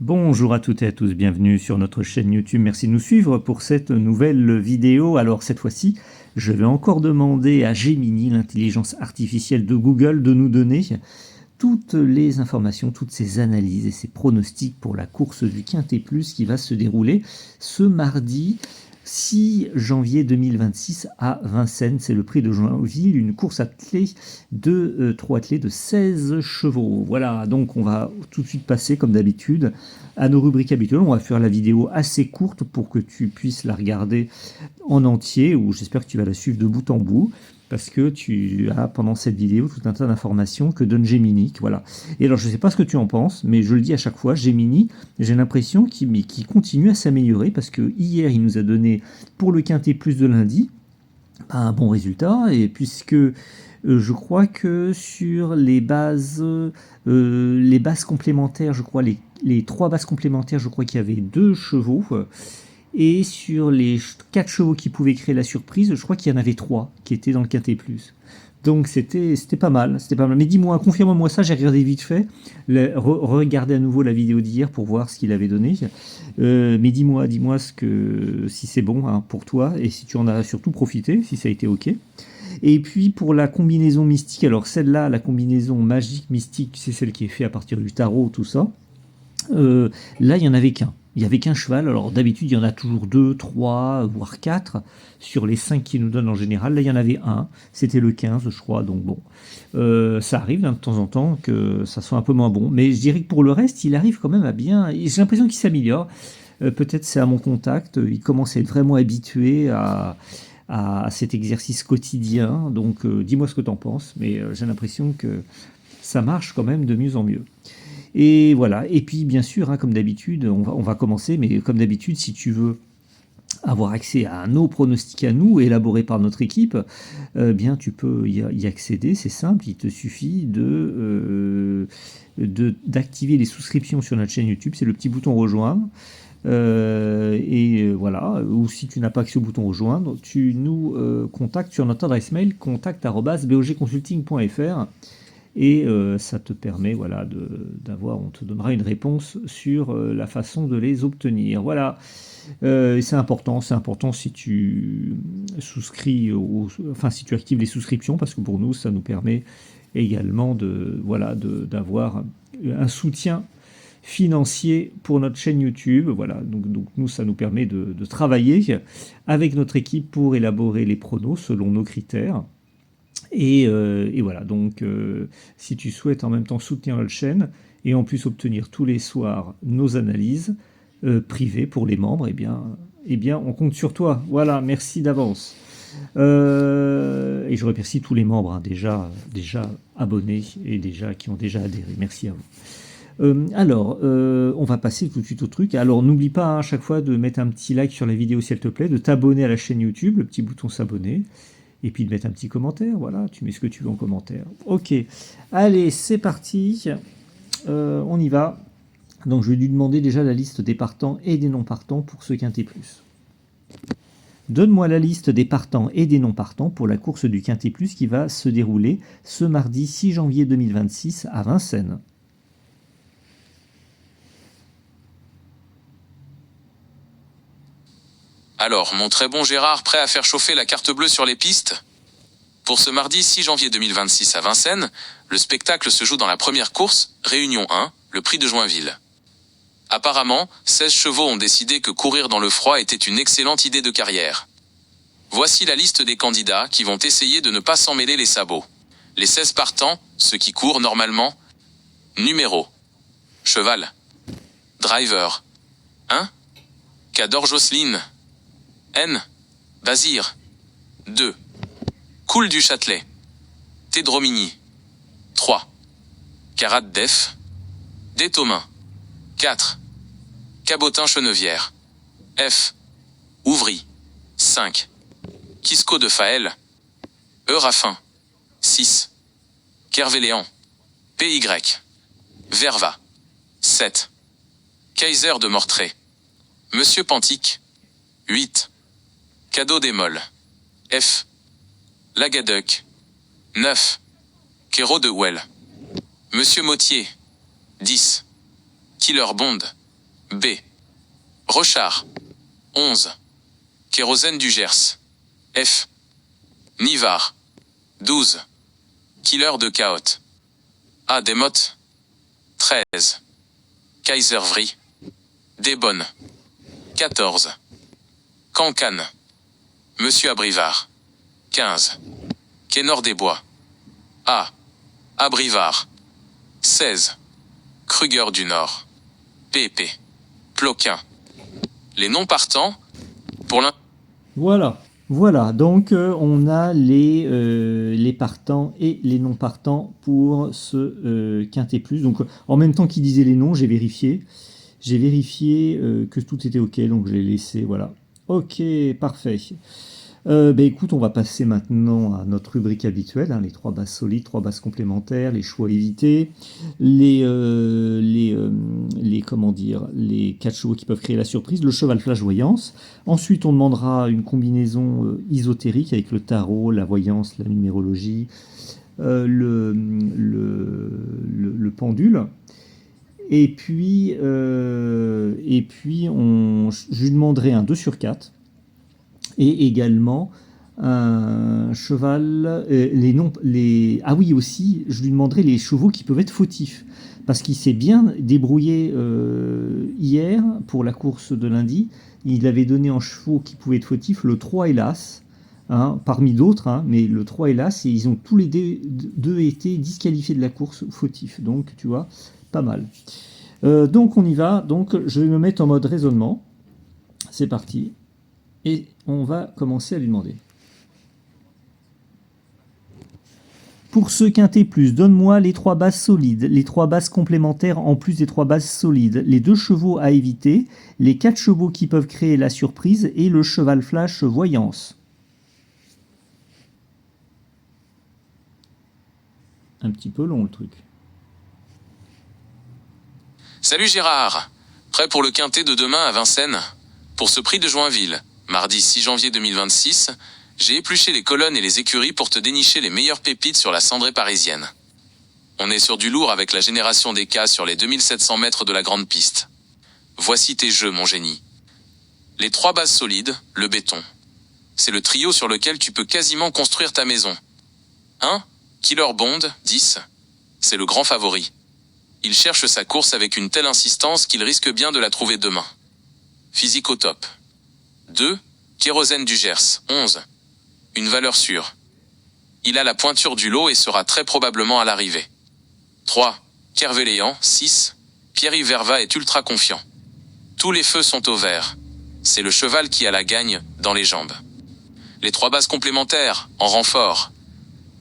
Bonjour à toutes et à tous, bienvenue sur notre chaîne YouTube, merci de nous suivre pour cette nouvelle vidéo. Alors cette fois-ci, je vais encore demander à Gemini, l'intelligence artificielle de Google, de nous donner toutes les informations, toutes ces analyses et ces pronostics pour la course du Quintet Plus qui va se dérouler ce mardi 6 janvier 2026 à Vincennes. C'est le prix de Joinville, une course attelée de 3 attelés de 16 chevaux. Voilà, donc on va tout de suite passer comme d'habitude à nos rubriques habituelles. On va faire la vidéo assez courte pour que tu puisses la regarder en entier, ou j'espère que tu vas la suivre de bout en bout, parce que tu as pendant cette vidéo tout un tas d'informations que donne Gemini. Voilà. Et alors je ne sais pas ce que tu en penses, mais je le dis à chaque fois, Gemini, j'ai l'impression qu'il continue à s'améliorer, parce que hier il nous a donné pour le Quintet Plus de lundi un bon résultat, et puisque je crois que sur les bases complémentaires, je crois les 3 bases complémentaires, je crois qu'il y avait 2 chevaux. Et sur les 4 chevaux qui pouvaient créer la surprise, je crois qu'il y en avait 3 qui étaient dans le Quintet Plus. Donc c'était pas mal, c'était pas mal. Mais dis-moi, confirme-moi ça, j'ai regardé vite fait, regardez à nouveau la vidéo d'hier pour voir ce qu'il avait donné. Mais dis-moi si c'est bon hein, pour toi, et si tu en as surtout profité, si ça a été ok. Et puis pour la combinaison mystique, alors celle-là, la combinaison magique mystique, c'est celle qui est faite à partir du tarot, tout ça. Là, il n'y en avait qu'un. Il n'y avait qu'un cheval. Alors d'habitude, il y en a toujours 2, 3, voire 4 sur les 5 qu'ils nous donnent en général. Là, il y en avait un. C'était le 15, je crois. Donc bon, ça arrive hein, de temps en temps que ça soit un peu moins bon. Mais je dirais que pour le reste, il arrive quand même à bien. J'ai l'impression qu'il s'améliore. Peut-être c'est à mon contact. Il commence à être vraiment habitué à cet exercice quotidien. Donc dis-moi ce que tu en penses. Mais j'ai l'impression que ça marche quand même de mieux en mieux. Et voilà, et puis bien sûr, hein, comme d'habitude, on va commencer, mais comme d'habitude, si tu veux avoir accès à nos pronostics à nous, élaborés par notre équipe, bien tu peux y accéder, c'est simple, il te suffit d'activer les souscriptions sur notre chaîne YouTube, c'est le petit bouton rejoindre. Voilà, ou si tu n'as pas accès au bouton rejoindre, tu nous contactes sur notre adresse mail contact@bogconsulting.fr. Et ça te permet voilà, on te donnera une réponse sur la façon de les obtenir. Voilà, c'est important si tu souscris, si tu actives les souscriptions, parce que pour nous, ça nous permet également d'avoir un soutien financier pour notre chaîne YouTube. Voilà, donc nous, ça nous permet de travailler avec notre équipe pour élaborer les pronos selon nos critères. Et voilà, donc si tu souhaites en même temps soutenir notre chaîne et en plus obtenir tous les soirs nos analyses privées pour les membres, eh bien on compte sur toi. Voilà, merci d'avance. Et je remercie tous les membres hein, déjà abonnés et qui ont déjà adhéré. Merci à vous. Alors, on va passer tout de suite au truc. Alors, n'oublie pas hein, à chaque fois de mettre un petit like sur la vidéo si elle te plaît, de t'abonner à la chaîne YouTube, le petit bouton s'abonner. Et puis de mettre un petit commentaire, voilà, tu mets ce que tu veux en commentaire. Ok, allez, c'est parti, on y va. Donc je vais lui demander déjà la liste des partants et des non-partants pour ce Quintet Plus. Donne-moi la liste des partants et des non-partants pour la course du Quintet Plus qui va se dérouler ce mardi 6 janvier 2026 à Vincennes. Alors, mon très bon Gérard, prêt à faire chauffer la carte bleue sur les pistes ? Pour ce mardi 6 janvier 2026 à Vincennes, le spectacle se joue dans la première course, Réunion 1, le prix de Joinville. Apparemment, 16 chevaux ont décidé que courir dans le froid était une excellente idée de carrière. Voici la liste des candidats qui vont essayer de ne pas s'emmêler les sabots. Les 16 partants, ceux qui courent normalement. Numéro. Cheval. Driver. 1. Cador Jocelyne. N. Bazir. 2. Coul du Châtelet. Tédromini. 3. Carat Def. Détomain. 4. Cabotin Chenevière. F. Ouvry. 5. Quisco de Faël. Eurafin. 6. Kervéléan. PY. Verva. 7. Kaiser de Mortré. Monsieur Pantic. 8. Cadeau des Molles. F. Lagaduc. 9. Kéro de Well. Monsieur Mautier. 10. Killer Bond. B. Rochard. 11. Kérosène du Gers. F. Nivard. 12. Killer de Chaos. A. Desmottes. 13. Kaiservry. Desbonnes. 14. Cancan. Monsieur Abrivard. 15. Quénor des Bois. A. Abrivard. 16. Kruger du Nord. PP. Ploquin. Les noms partants, pour l'un... Voilà, voilà. Donc on a les partants et les non partants pour ce quintet plus. Donc en même temps qu'il disait les noms, j'ai vérifié. J'ai vérifié que tout était OK, donc je l'ai laissé, voilà. OK, parfait. Écoute, on va passer maintenant à notre rubrique habituelle, hein, les 3 bases solides, 3 bases complémentaires, les choix évités, les 4 chevaux qui peuvent créer la surprise, le cheval flash voyance. Ensuite, on demandera une combinaison ésotérique avec le tarot, la voyance, la numérologie, le pendule. Et puis, je lui demanderai un 2 sur 4. Et également un cheval, ah oui aussi, je lui demanderai les chevaux qui peuvent être fautifs, parce qu'il s'est bien débrouillé hier pour la course de lundi. Il avait donné en chevaux qui pouvaient être fautifs le 3 hélas, hein, parmi d'autres, hein, mais le 3 hélas, et ils ont tous les deux été disqualifiés de la course fautifs, donc tu vois, pas mal. Donc on y va, donc je vais me mettre en mode raisonnement, c'est parti. Et on va commencer à lui demander. Pour ce quintet plus, donne-moi les 3 bases solides, les 3 bases complémentaires en plus des 3 bases solides, les 2 chevaux à éviter, les 4 chevaux qui peuvent créer la surprise et le cheval flash voyance. Un petit peu long le truc. Salut Gérard. Prêt pour le quintet de demain à Vincennes? Pour ce prix de Joinville, mardi 6 janvier 2026, j'ai épluché les colonnes et les écuries pour te dénicher les meilleures pépites sur la cendrée parisienne. On est sur du lourd avec la génération des cas sur les 2700 mètres de la grande piste. Voici tes jeux, mon génie. Les 3 bases solides, le béton. C'est le trio sur lequel tu peux quasiment construire ta maison. 1. Killer Bond, 10. C'est le grand favori. Il cherche sa course avec une telle insistance qu'il risque bien de la trouver demain. Physique au top. 2. Kérosène du Gers, 11. Une valeur sûre. Il a la pointure du lot et sera très probablement à l'arrivée. 3. Kerveléan, 6. Pierre-Yves Verva est ultra confiant. Tous les feux sont au vert. C'est le cheval qui a la gagne dans les jambes. Les 3 bases complémentaires, en renfort.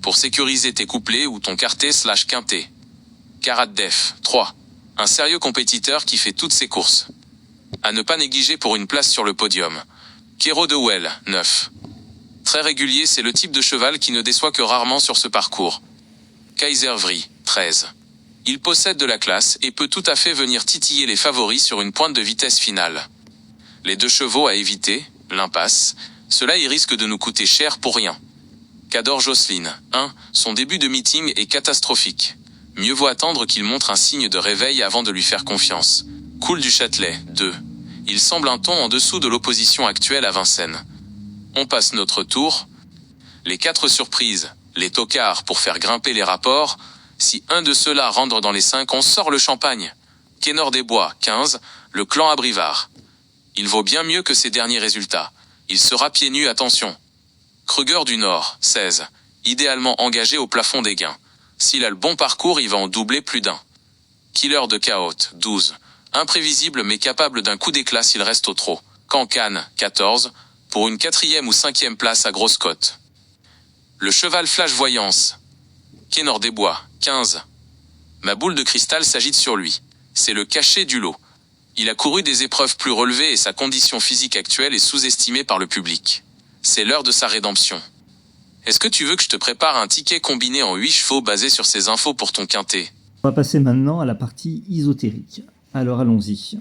Pour sécuriser tes couplets ou ton quartet/quintet. Karat Def, 3. Un sérieux compétiteur qui fait toutes ses courses. À ne pas négliger pour une place sur le podium. Kéro de Well, 9. Très régulier, c'est le type de cheval qui ne déçoit que rarement sur ce parcours. Kaiservry, 13. Il possède de la classe et peut tout à fait venir titiller les favoris sur une pointe de vitesse finale. Les 2 chevaux à éviter, l'impasse, cela y risque de nous coûter cher pour rien. Cador Jocelyne, 1. Son début de meeting est catastrophique. Mieux vaut attendre qu'il montre un signe de réveil avant de lui faire confiance. Cool du Châtelet, 2. Il semble un ton en dessous de l'opposition actuelle à Vincennes. On passe notre tour. Les 4 surprises, les tocards pour faire grimper les rapports. Si un de ceux-là rentre dans les 5, on sort le champagne. Quénor des Bois, 15, le clan Abrivard. Il vaut bien mieux que ces derniers résultats. Il sera pieds nus, attention. Kruger du Nord, 16. Idéalement engagé au plafond des gains. S'il a le bon parcours, il va en doubler plus d'un. Killer de Chaos, 12. Imprévisible mais capable d'un coup d'éclat s'il reste au trot. Cancan, 14. Pour une 4e ou 5e place à grosse cote. Le cheval flash voyance. Quénor des Bois, 15. Ma boule de cristal s'agite sur lui. C'est le cachet du lot. Il a couru des épreuves plus relevées et sa condition physique actuelle est sous-estimée par le public. C'est l'heure de sa rédemption. Est-ce que tu veux que je te prépare un ticket combiné en 8 chevaux basé sur ces infos pour ton quintet? On va passer maintenant à la partie ésotérique. Alors allons-y.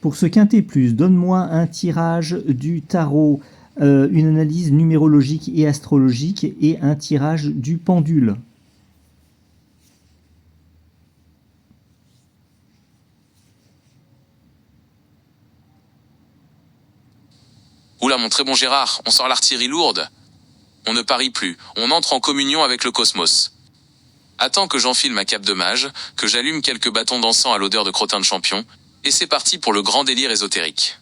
Pour ce quintet plus, donne-moi un tirage du tarot, une analyse numérologique et astrologique et un tirage du pendule. Oula mon très bon Gérard, on sort l'artillerie lourde. On ne parie plus, on entre en communion avec le cosmos. Attends que j'enfile ma cape de mage, que j'allume quelques bâtons d'encens à l'odeur de crottin de champion, et c'est parti pour le grand délire ésotérique.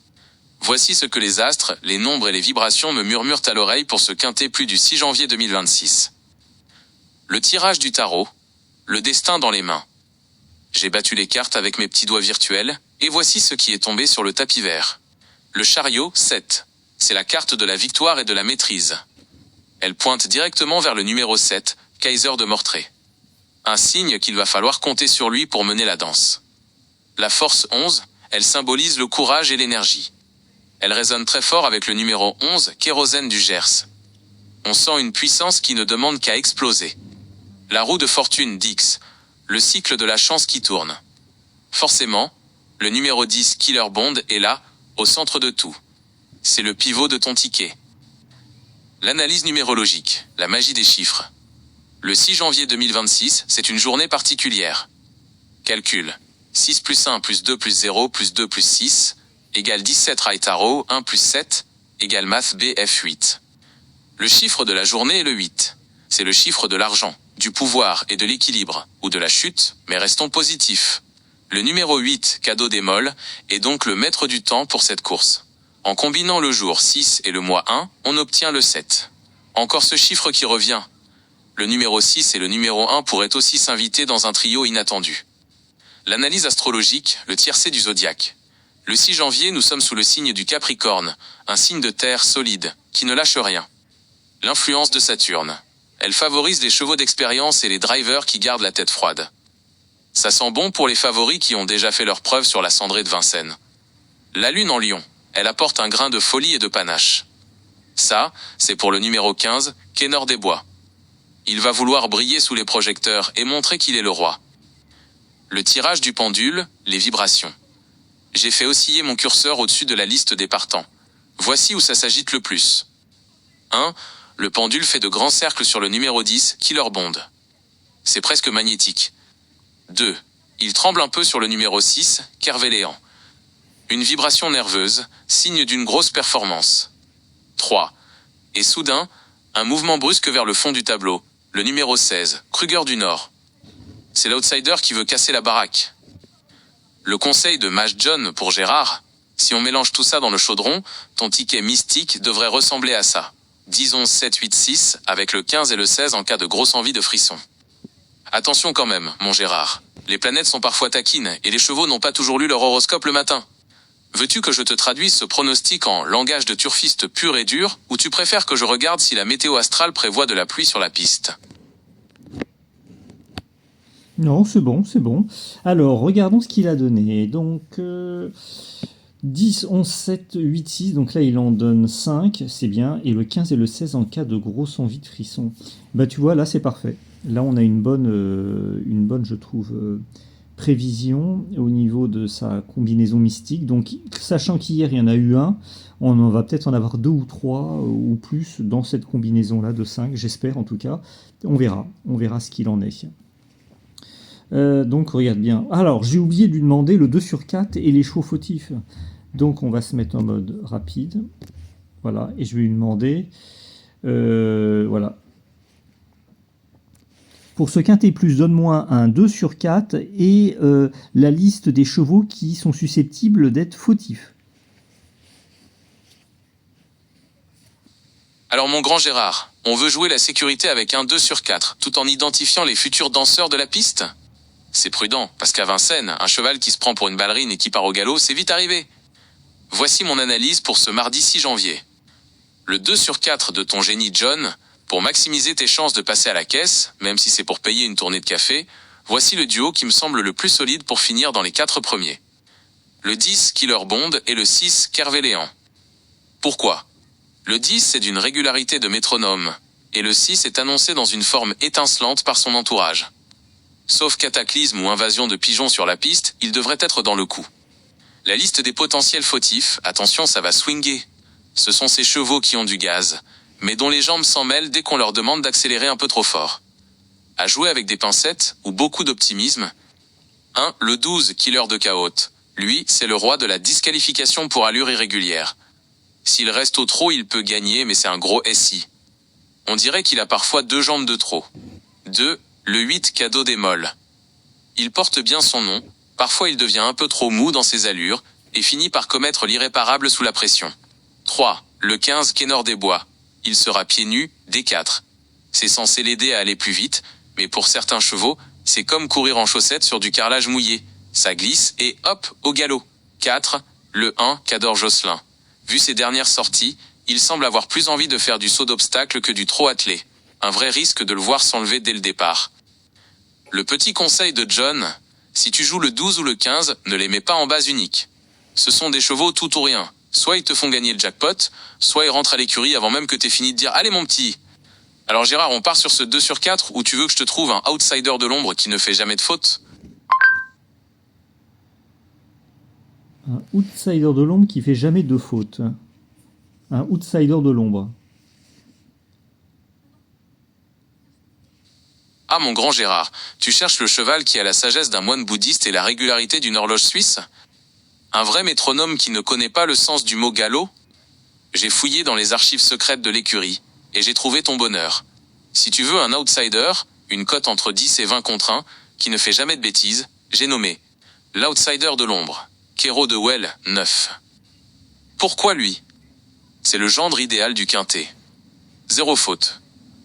Voici ce que les astres, les nombres et les vibrations me murmurent à l'oreille pour ce quintet plus du 6 janvier 2026. Le tirage du tarot, le destin dans les mains. J'ai battu les cartes avec mes petits doigts virtuels, et voici ce qui est tombé sur le tapis vert. Le chariot, 7. C'est la carte de la victoire et de la maîtrise. Elle pointe directement vers le numéro 7, Kaiser de Mortray. Un signe qu'il va falloir compter sur lui pour mener la danse. La force 11, elle symbolise le courage et l'énergie. Elle résonne très fort avec le numéro 11, Kérosène du Gers. On sent une puissance qui ne demande qu'à exploser. La roue de fortune d'X, le cycle de la chance qui tourne. Forcément, le numéro 10, Killer Bond, est là, au centre de tout. C'est le pivot de ton ticket. L'analyse numérologique, la magie des chiffres. Le 6 janvier 2026, c'est une journée particulière. Calcul. 6 plus 1 plus 2 plus 0 plus 2 plus 6 égale 17 Rai Tarot, 1 plus 7 égale Math BF8. Le chiffre de la journée est le 8. C'est le chiffre de l'argent, du pouvoir et de l'équilibre, ou de la chute, mais restons positifs. Le numéro 8, cadeau des molles, est donc le maître du temps pour cette course. En combinant le jour 6 et le mois 1, on obtient le 7. Encore ce chiffre qui revient. Le numéro 6 et le numéro 1 pourraient aussi s'inviter dans un trio inattendu. L'analyse astrologique, le tiercé du zodiaque. Le 6 janvier, nous sommes sous le signe du Capricorne, un signe de terre solide, qui ne lâche rien. L'influence de Saturne. Elle favorise les chevaux d'expérience et les drivers qui gardent la tête froide. Ça sent bon pour les favoris qui ont déjà fait leur preuve sur la cendrée de Vincennes. La lune en lion, elle apporte un grain de folie et de panache. Ça, c'est pour le numéro 15, Kénor des Bois. Il va vouloir briller sous les projecteurs et montrer qu'il est le roi. Le tirage du pendule, les vibrations. J'ai fait osciller mon curseur au-dessus de la liste des partants. Voici où ça s'agite le plus. 1. Le pendule fait de grands cercles sur le numéro 10, Killer Bond. C'est presque magnétique. 2. Il tremble un peu sur le numéro 6, Kervéléan. Une vibration nerveuse, signe d'une grosse performance. 3. Et soudain, un mouvement brusque vers le fond du tableau, le numéro 16, Kruger du Nord. C'est l'outsider qui veut casser la baraque. Le conseil de Mage John pour Gérard, si on mélange tout ça dans le chaudron, ton ticket mystique devrait ressembler à ça. 10, 11, 7, 8, 6, avec le 15 et le 16 en cas de grosse envie de frisson. Attention quand même, mon Gérard. Les planètes sont parfois taquines, et les chevaux n'ont pas toujours lu leur horoscope le matin. Veux-tu que je te traduise ce pronostic en langage de turfiste pur et dur, ou tu préfères que je regarde si la météo astrale prévoit de la pluie sur la piste ? Non, c'est bon, c'est bon. Alors, regardons ce qu'il a donné. Donc, 10, 11, 7, 8, 6. Donc là, il en donne 5, c'est bien. Et le 15 et le 16 en cas de grosse envie de frisson. Bah, tu vois, là, c'est parfait. Là, on a une bonne je trouve, prévision au niveau de sa combinaison mystique. Donc, sachant qu'hier, il y en a eu un, on en va peut-être en avoir 2 ou 3 ou plus dans cette combinaison-là de 5, j'espère en tout cas. On verra ce qu'il en est. Donc regarde bien. Alors j'ai oublié de lui demander le 2 sur 4 et les chevaux fautifs. Donc on va se mettre en mode rapide. Voilà, et je vais lui demander voilà. Pour ce quintet plus, donne-moi un 2 sur 4 et la liste des chevaux qui sont susceptibles d'être fautifs. Alors mon grand Gérard, on veut jouer la sécurité avec un 2 sur 4, tout en identifiant les futurs danseurs de la piste ? C'est prudent, parce qu'à Vincennes, un cheval qui se prend pour une ballerine et qui part au galop, c'est vite arrivé. Voici mon analyse pour ce mardi 6 janvier. Le 2 sur 4 de ton génie John, pour maximiser tes chances de passer à la caisse, même si c'est pour payer une tournée de café, voici le duo qui me semble le plus solide pour finir dans les 4 premiers. Le 10, Killer Bond, et le 6, Kervéléan. Pourquoi ? Le 10 c'est d'une régularité de métronome, et le 6 est annoncé dans une forme étincelante par son entourage. Sauf cataclysme ou invasion de pigeons sur la piste, il devrait être dans le coup. La liste des potentiels fautifs, attention ça va swinguer. Ce sont ces chevaux qui ont du gaz, mais dont les jambes s'en mêlent dès qu'on leur demande d'accélérer un peu trop fort. À jouer avec des pincettes, ou beaucoup d'optimisme. 1. Le 12, Killer de Chaos. Lui, c'est le roi de la disqualification pour allure irrégulière. S'il reste au trot, il peut gagner, mais c'est un gros SI. On dirait qu'il a parfois 2 jambes de trop. 2. Le 8 cadeau des molles. Il porte bien son nom, parfois il devient un peu trop mou dans ses allures, et finit par commettre l'irréparable sous la pression. 3. Le 15 Kénor des Bois. Il sera pieds nus, D4. C'est censé l'aider à aller plus vite, mais pour certains chevaux, c'est comme courir en chaussettes sur du carrelage mouillé. Ça glisse et hop, au galop. 4. Le 1 Cador Jocelyn. Vu ses dernières sorties, il semble avoir plus envie de faire du saut d'obstacle que du trot attelé. Un vrai risque de le voir s'enlever dès le départ. Le petit conseil de John, si tu joues le 12 ou le 15, ne les mets pas en base unique. Ce sont des chevaux tout ou rien. Soit ils te font gagner le jackpot, soit ils rentrent à l'écurie avant même que t'aies fini de dire « Allez mon petit !» Alors Gérard, on part sur ce 2 sur 4 ou tu veux que je te trouve un outsider de l'ombre qui ne fait jamais de faute? Un outsider de l'ombre qui fait jamais de faute. Un outsider de l'ombre. Ah mon grand Gérard, tu cherches le cheval qui a la sagesse d'un moine bouddhiste et la régularité d'une horloge suisse? Un vrai métronome qui ne connaît pas le sens du mot galop? J'ai fouillé dans les archives secrètes de l'écurie, et j'ai trouvé ton bonheur. Si tu veux un outsider, une cote entre 10 et 20 contre 1, qui ne fait jamais de bêtises, j'ai nommé l'outsider de l'ombre, Kéro de Well, 9. Pourquoi lui? C'est le gendre idéal du quintet. 0 faute.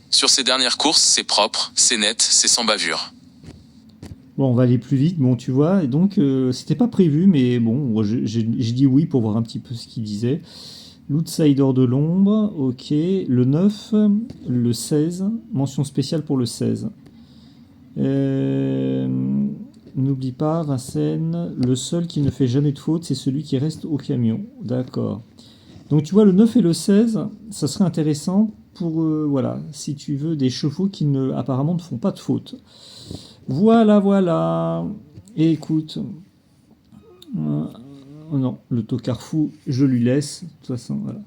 Sur ses dernières courses, c'est propre, c'est net, c'est sans bavure. Bon, on va aller plus vite, bon, tu vois, et donc, c'était pas prévu, mais bon, j'ai dit oui pour voir un petit peu ce qu'il disait. L'outsider de l'ombre, ok, le 9, le 16, mention spéciale pour le 16. N'oublie pas, Vincennes, le seul qui ne fait jamais de faute, c'est celui qui reste au camion. D'accord. Donc tu vois, le 9 et le 16, ça serait intéressant pour, voilà, si tu veux, des chevaux qui apparemment ne font pas de faute. Voilà, voilà. Et écoute, non, le tocard fou, je lui laisse. De toute façon, voilà.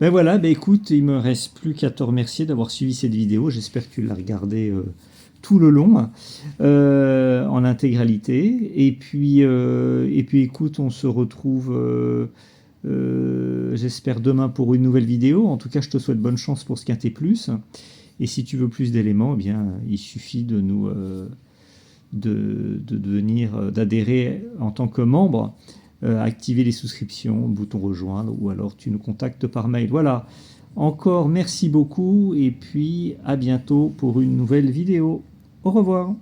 Ben voilà, ben écoute, il me reste plus qu'à te remercier d'avoir suivi cette vidéo. J'espère que tu l'as regardée tout le long, en intégralité. Et puis écoute, on se retrouve, j'espère, demain pour une nouvelle vidéo. En tout cas, je te souhaite bonne chance pour ce Quintet Plus. Et si tu veux plus d'éléments, eh bien, il suffit de nous d'adhérer en tant que membre, activer les souscriptions, bouton rejoindre, ou alors tu nous contactes par mail. Voilà. Encore merci beaucoup et puis à bientôt pour une nouvelle vidéo. Au revoir.